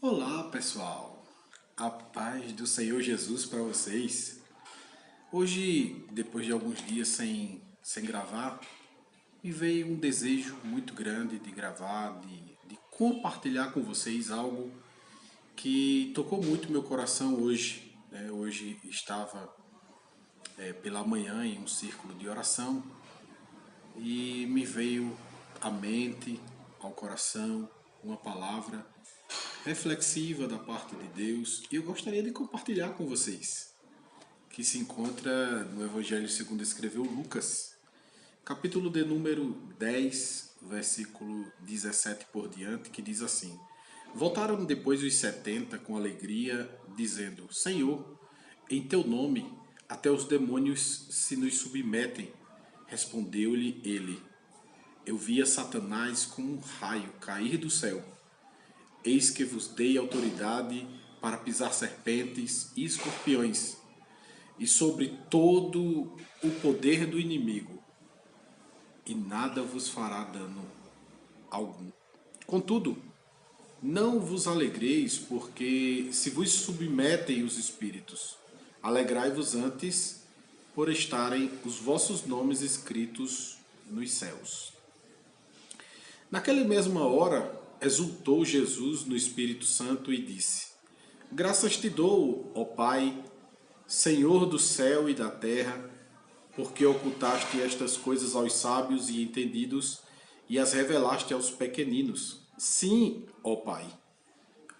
Olá, pessoal! A paz do Senhor Jesus para vocês. Hoje, depois de alguns dias sem gravar, me veio um desejo muito grande de gravar, de compartilhar com vocês algo que tocou muito meu coração hoje, né? Hoje estava pela manhã em um círculo de oração e me veio à mente, ao coração, uma palavra reflexiva da parte de Deus e eu gostaria de compartilhar com vocês, que se encontra no Evangelho segundo escreveu Lucas, capítulo de número 10, versículo 17 por diante, que diz assim: Voltaram depois os 70 com alegria, dizendo: Senhor, em teu nome até os demônios se nos submetem. Respondeu-lhe ele: Eu via Satanás como um raio cair do céu. Eis que vos dei autoridade para pisar serpentes e escorpiões, e sobre todo o poder do inimigo, e nada vos fará dano algum. Contudo, não vos alegreis, porque se vos submetem os espíritos, alegrai-vos antes por estarem os vossos nomes escritos nos céus. Naquela mesma hora, exultou Jesus no Espírito Santo e disse: Graças te dou, ó Pai, Senhor do céu e da terra, porque ocultaste estas coisas aos sábios e entendidos e as revelaste aos pequeninos. Sim, ó Pai,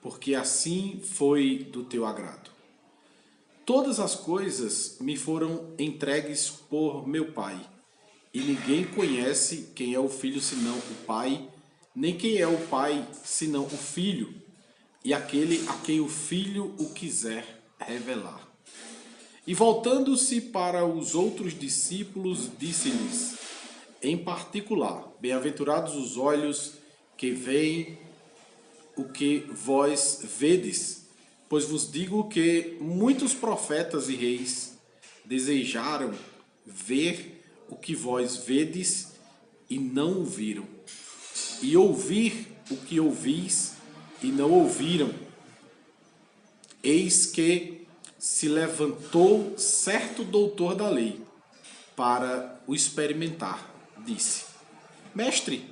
porque assim foi do teu agrado. Todas as coisas me foram entregues por meu Pai, e ninguém conhece quem é o Filho senão o Pai, nem quem é o Pai senão o Filho, e aquele a quem o Filho o quiser revelar. E voltando-se para os outros discípulos, disse-lhes, em particular, bem-aventurados os olhos que veem o que vós vedes, pois vos digo que muitos profetas e reis desejaram ver o que vós vedes e não o viram, e ouvir o que ouvis e não ouviram. Eis que se levantou certo doutor da lei para o experimentar. Disse: Mestre,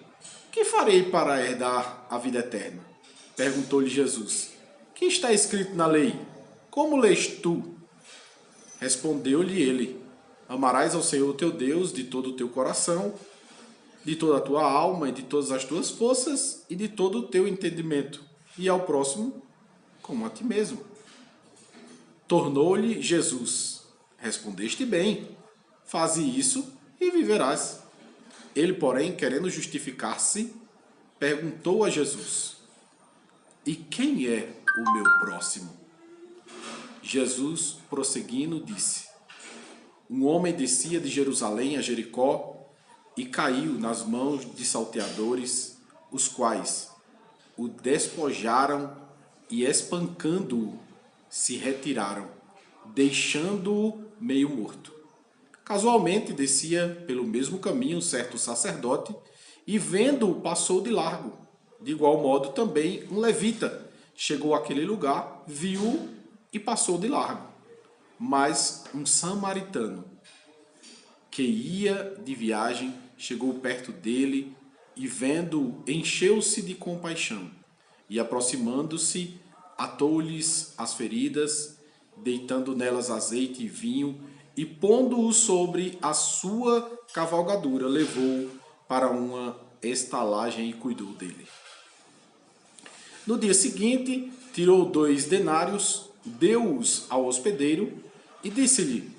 que farei para herdar a vida eterna? Perguntou-lhe Jesus: Que está escrito na lei? Como lês tu? Respondeu-lhe ele: Amarás ao Senhor teu Deus de todo o teu coração, de toda a tua alma e de todas as tuas forças e de todo o teu entendimento, e ao próximo como a ti mesmo. Tornou-lhe Jesus: Respondeste bem, faze isso e viverás. Ele, porém, querendo justificar-se, perguntou a Jesus: E quem é o meu próximo? Jesus, prosseguindo, disse: Um homem descia de Jerusalém a Jericó e caiu nas mãos de salteadores, os quais o despojaram e, espancando-o, se retiraram, deixando-o meio morto. Casualmente descia pelo mesmo caminho um certo sacerdote e, vendo-o, passou de largo. De igual modo também um levita chegou àquele lugar, viu-o e passou de largo. Mas um samaritano que ia de viagem chegou perto dele e, vendo-o, encheu-se de compaixão e, aproximando-se, atou-lhes as feridas, deitando nelas azeite e vinho, e pondo-o sobre a sua cavalgadura, levou-o para uma estalagem e cuidou dele. No dia seguinte, tirou 2 denários, deu-os ao hospedeiro e disse-lhe: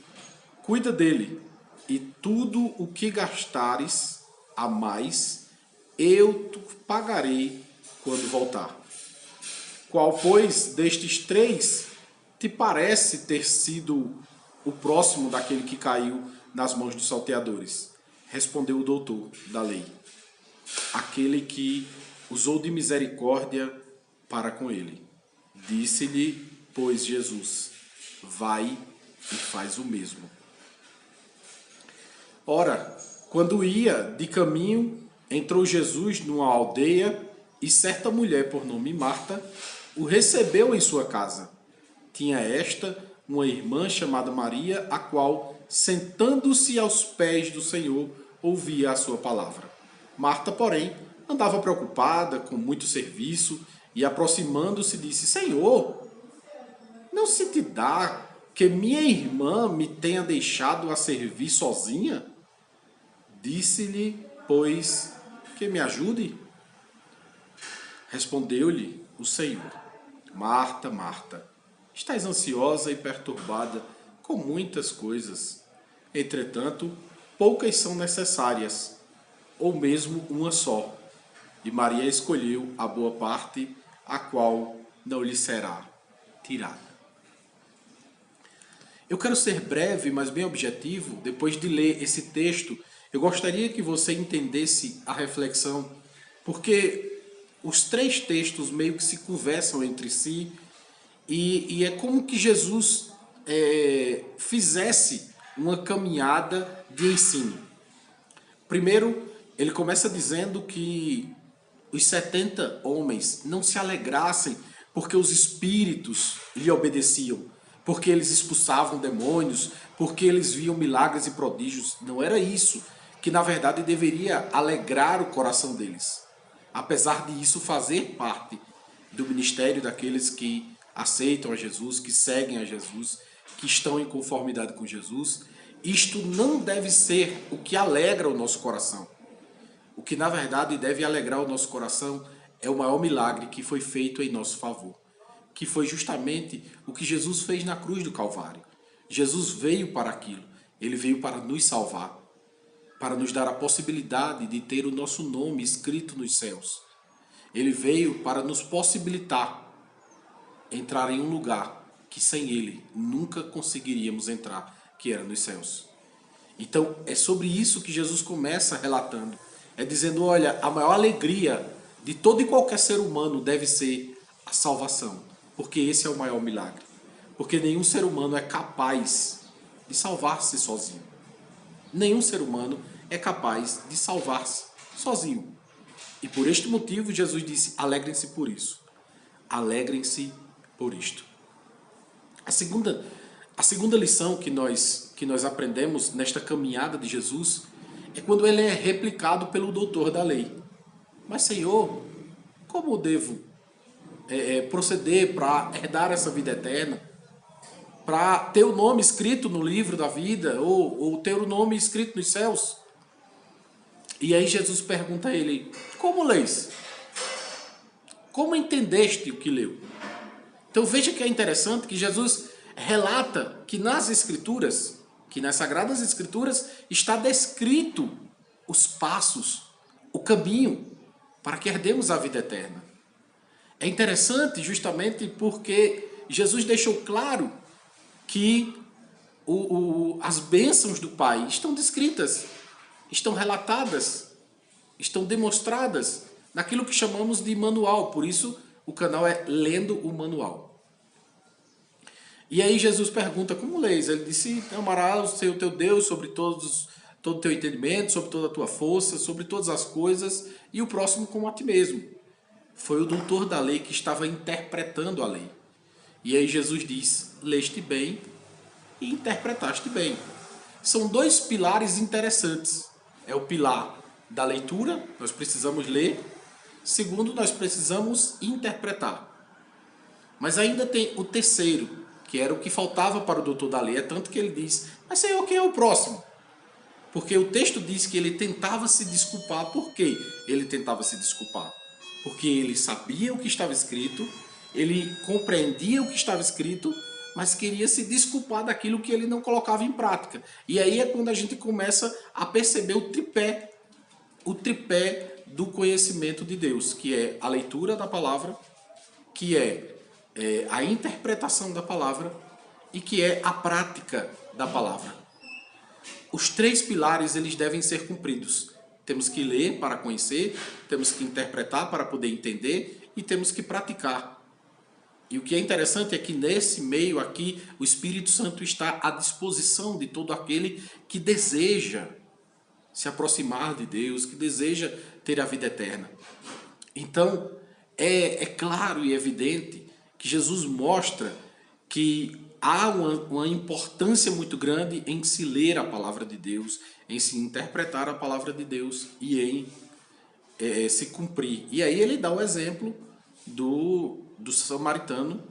Cuida dele, e tudo o que gastares a mais, eu te pagarei quando voltar. Qual, pois, destes 3 te parece ter sido o próximo daquele que caiu nas mãos dos salteadores? Respondeu o doutor da lei: Aquele que usou de misericórdia para com ele. Disse-lhe, pois, Jesus: Vai e faz o mesmo. Ora, quando ia de caminho, entrou Jesus numa aldeia e certa mulher por nome Marta o recebeu em sua casa. Tinha esta uma irmã chamada Maria, a qual, sentando-se aos pés do Senhor, ouvia a sua palavra. Marta, porém, andava preocupada com muito serviço e, aproximando-se, disse: Senhor, não se te dá que minha irmã me tenha deixado a servir sozinha? Disse-lhe, pois, que me ajude. Respondeu-lhe o Senhor: Marta, Marta, estás ansiosa e perturbada com muitas coisas. Entretanto, poucas são necessárias, ou mesmo uma só. E Maria escolheu a boa parte, a qual não lhe será tirada. Eu quero ser breve, mas bem objetivo. Depois de ler esse texto, eu gostaria que você entendesse a reflexão, porque os três textos meio que se conversam entre si, e é como que Jesus fizesse uma caminhada de ensino. Primeiro, ele começa dizendo que os 70 homens não se alegrassem porque os espíritos lhe obedeciam, porque eles expulsavam demônios, porque eles viam milagres e prodígios. Não era isso que, na verdade, deveria alegrar o coração deles. Apesar de isso fazer parte do ministério daqueles que aceitam a Jesus, que seguem a Jesus, que estão em conformidade com Jesus, isto não deve ser o que alegra o nosso coração. O que, na verdade, deve alegrar o nosso coração é o maior milagre que foi feito em nosso favor, que foi justamente o que Jesus fez na cruz do Calvário. Jesus veio para aquilo. Ele veio para nos salvar, para nos dar a possibilidade de ter o nosso nome escrito nos céus. Ele veio para nos possibilitar entrar em um lugar que sem Ele nunca conseguiríamos entrar, que era nos céus. Então, é sobre isso que Jesus começa relatando. É dizendo, olha, a maior alegria de todo e qualquer ser humano deve ser a salvação, porque esse é o maior milagre. Porque nenhum ser humano é capaz de salvar-se sozinho. Nenhum ser humano é capaz de salvar-se sozinho. E por este motivo, Jesus disse, alegrem-se por isso. Alegrem-se por isto. A segunda lição que nós aprendemos nesta caminhada de Jesus é quando ele é replicado pelo doutor da lei. Mas, Senhor, como eu devo proceder para herdar essa vida eterna? Para ter o nome escrito no livro da vida? Ou ter o nome escrito nos céus? E aí Jesus pergunta a ele, como leis? Como entendeste o que leu? Então veja que é interessante que Jesus relata que nas Escrituras, que nas Sagradas Escrituras, está descrito os passos, o caminho para que herdemos a vida eterna. É interessante justamente porque Jesus deixou claro que as bênçãos do Pai estão descritas, estão relatadas, estão demonstradas naquilo que chamamos de manual. Por isso o canal é Lendo o Manual. E aí Jesus pergunta, como leis? Ele disse, amarás o Senhor teu Deus sobre todo o teu entendimento, sobre toda a tua força, sobre todas as coisas, e o próximo como a ti mesmo. Foi o doutor da lei que estava interpretando a lei. E aí Jesus diz, leste bem e interpretaste bem. São dois pilares interessantes. É o pilar da leitura, nós precisamos ler. Segundo, nós precisamos interpretar. Mas ainda tem o terceiro, que era o que faltava para o doutor da lei. É tanto que ele diz, mas Senhor, quem é o próximo? Porque o texto diz que ele tentava se desculpar. Por quê? Ele tentava se desculpar. Porque ele sabia o que estava escrito, ele compreendia o que estava escrito, mas queria se desculpar daquilo que ele não colocava em prática. E aí é quando a gente começa a perceber o tripé do conhecimento de Deus, que é a leitura da palavra, que é a interpretação da palavra e que é a prática da palavra. Os três pilares eles devem ser cumpridos. Temos que ler para conhecer, temos que interpretar para poder entender e temos que praticar. E o que é interessante é que nesse meio aqui o Espírito Santo está à disposição de todo aquele que deseja se aproximar de Deus, que deseja ter a vida eterna. Então, é claro e evidente que Jesus mostra que há uma importância muito grande em se ler a palavra de Deus, em se interpretar a palavra de Deus e em se cumprir. E aí ele dá o exemplo do samaritano,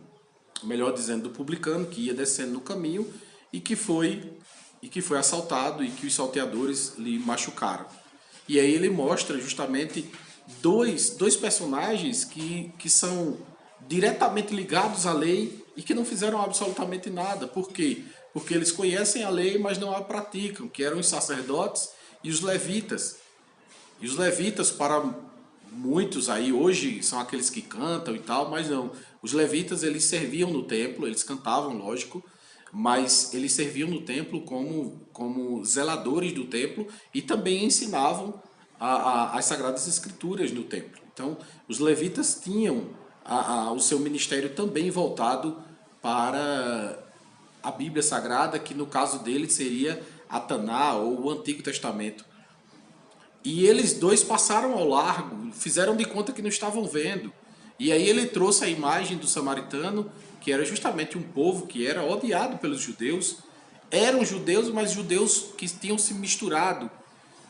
melhor dizendo, do publicano, que ia descendo no caminho e que foi assaltado e que os salteadores lhe machucaram. E aí ele mostra justamente dois personagens que são diretamente ligados à lei e que não fizeram absolutamente nada. Por quê? Porque eles conhecem a lei, mas não a praticam, que eram os sacerdotes e os levitas. E os levitas, para muitos aí, hoje são aqueles que cantam e tal, mas não. Os levitas, eles serviam no templo, eles cantavam, lógico, mas eles serviam no templo como zeladores do templo e também ensinavam as Sagradas Escrituras no templo. Então, os levitas tinham o seu ministério também voltado para a Bíblia Sagrada, que no caso deles seria a Taná ou o Antigo Testamento. E eles dois passaram ao largo, fizeram de conta que não estavam vendo. E aí ele trouxe a imagem do samaritano, que era justamente um povo que era odiado pelos judeus. Eram judeus, mas judeus que tinham se misturado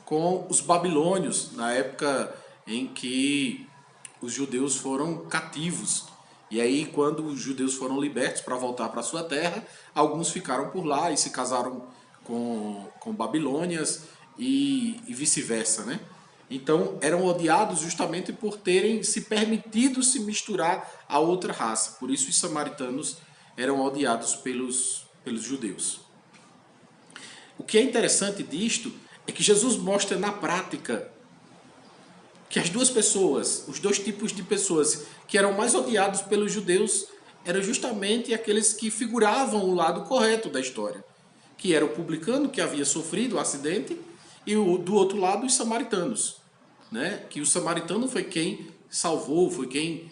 com os babilônios, na época em que os judeus foram cativos. E aí, quando os judeus foram libertos para voltar para sua terra, alguns ficaram por lá e se casaram com babilônias e vice-versa, né? Então, eram odiados justamente por terem se permitido se misturar a outra raça. Por isso, os samaritanos eram odiados pelos judeus. O que é interessante disto é que Jesus mostra na prática que as duas pessoas, os dois tipos de pessoas que eram mais odiados pelos judeus, eram justamente aqueles que figuravam o lado correto da história, que era o publicano que havia sofrido o acidente e do outro lado os samaritanos, né? Que o samaritano foi quem salvou, foi quem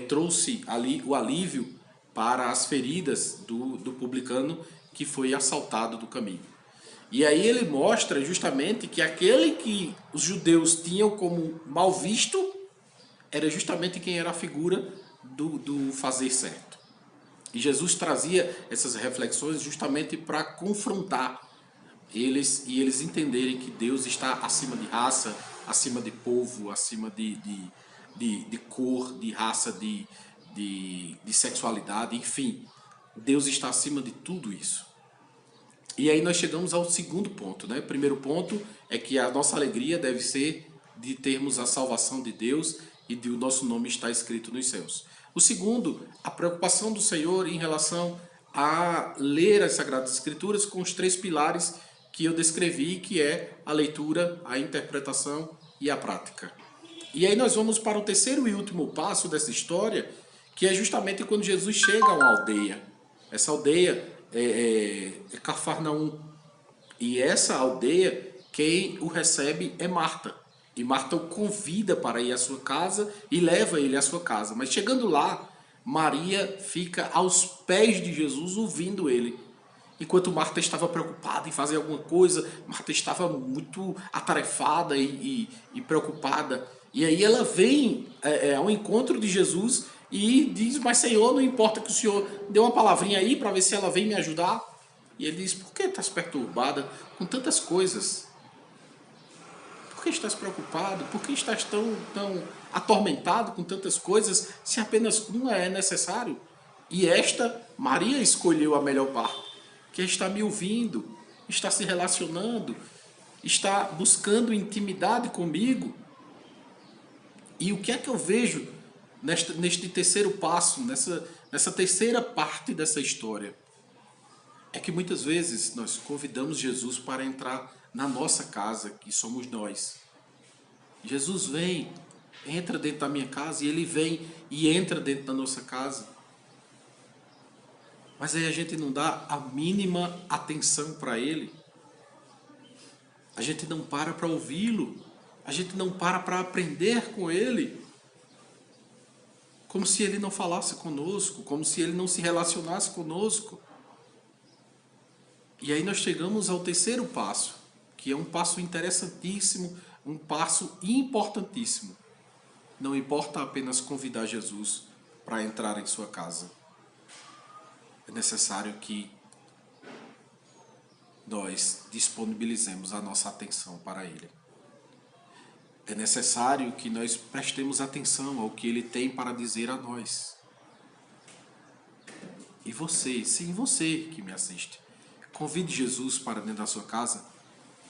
trouxe ali o alívio para as feridas do publicano que foi assaltado do caminho. E aí ele mostra justamente que aquele que os judeus tinham como mal visto era justamente quem era a figura do fazer certo. E Jesus trazia essas reflexões justamente para confrontar eles e eles entenderem que Deus está acima de raça, acima de povo, acima de cor, de raça, de sexualidade, enfim. Deus está acima de tudo isso. E aí nós chegamos ao segundo ponto, né? O primeiro ponto é que a nossa alegria deve ser de termos a salvação de Deus e de o nosso nome estar escrito nos céus. O segundo, a preocupação do Senhor em relação a ler as Sagradas Escrituras com os três pilares que eu descrevi, que é a leitura, a interpretação e a prática. E aí nós vamos para o terceiro e último passo dessa história, que é justamente quando Jesus chega a uma aldeia. Essa aldeia é Cafarnaum. E essa aldeia, quem o recebe é Marta. E Marta o convida para ir à sua casa e leva ele à sua casa. Mas chegando lá, Maria fica aos pés de Jesus ouvindo ele. Enquanto Marta estava preocupada em fazer alguma coisa, Marta estava muito atarefada e preocupada. E aí ela vem ao encontro de Jesus e diz: mas Senhor, não importa que o Senhor dê uma palavrinha aí para ver se ela vem me ajudar. E ele diz: por que estás perturbada com tantas coisas? Por que estás preocupado? Por que estás tão atormentado com tantas coisas se apenas uma é necessário? E esta, Maria escolheu a melhor parte, que está me ouvindo, está se relacionando, está buscando intimidade comigo. E o que é que eu vejo neste terceiro passo, nessa terceira parte dessa história? É que muitas vezes nós convidamos Jesus para entrar na nossa casa, que somos nós. Jesus vem, entra dentro da minha casa, e ele vem e entra dentro da nossa casa. Mas aí a gente não dá a mínima atenção para ele. A gente não para ouvi-lo. A gente não para aprender com ele. Como se ele não falasse conosco, como se ele não se relacionasse conosco. E aí nós chegamos ao terceiro passo, que é um passo interessantíssimo, um passo importantíssimo. Não importa apenas convidar Jesus, para entrar em sua casa. É necessário que nós disponibilizemos a nossa atenção para Ele. É necessário que nós prestemos atenção ao que Ele tem para dizer a nós. E você, sim, você que me assiste, convide Jesus para dentro da sua casa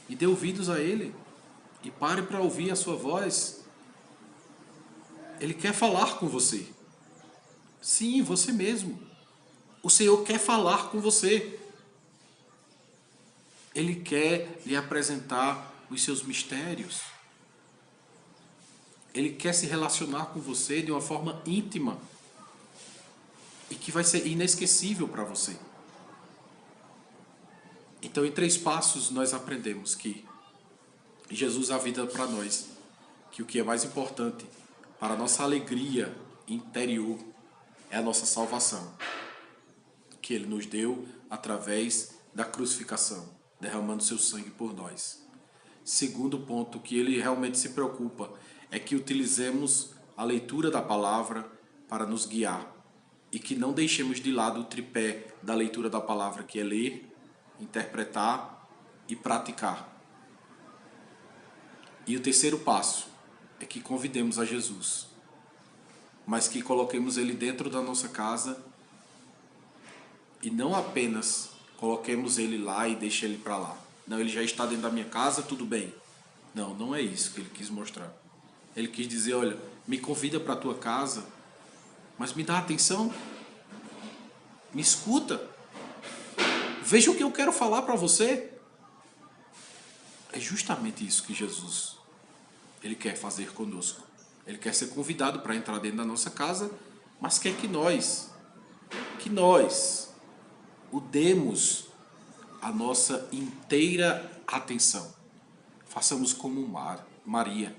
e dê ouvidos a Ele. E pare para ouvir a sua voz. Ele quer falar com você. Sim, você mesmo. O Senhor quer falar com você. Ele quer lhe apresentar os seus mistérios. Ele quer se relacionar com você de uma forma íntima e que vai ser inesquecível para você. Então, em 3 passos, nós aprendemos que Jesus dá vida para nós, que o que é mais importante para a nossa alegria interior é a nossa salvação, que Ele nos deu através da crucificação, derramando seu sangue por nós. Segundo ponto, que Ele realmente se preocupa é que utilizemos a leitura da palavra para nos guiar e que não deixemos de lado o tripé da leitura da palavra, que é ler, interpretar e praticar. E o terceiro passo é que convidemos a Jesus, mas que coloquemos Ele dentro da nossa casa e não apenas coloquemos Ele lá e deixe Ele para lá. Não, Ele já está dentro da minha casa, tudo bem. Não, não é isso que Ele quis mostrar. Ele quis dizer, olha, me convida para a tua casa, mas me dá atenção, me escuta, veja o que eu quero falar para você. É justamente isso que Jesus, Ele quer fazer conosco. Ele quer ser convidado para entrar dentro da nossa casa, mas quer que nós o demos a nossa inteira atenção. Façamos como Maria,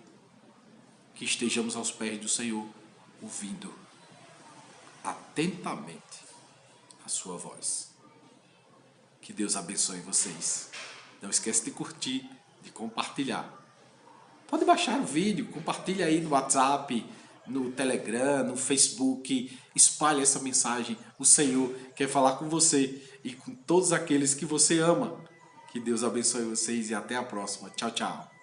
que estejamos aos pés do Senhor, ouvindo atentamente a sua voz. Que Deus abençoe vocês. Não esquece de curtir, de compartilhar. Pode baixar o vídeo, compartilha aí no WhatsApp, no Telegram, no Facebook. Espalhe essa mensagem. O Senhor quer falar com você e com todos aqueles que você ama. Que Deus abençoe vocês e até a próxima. Tchau, tchau.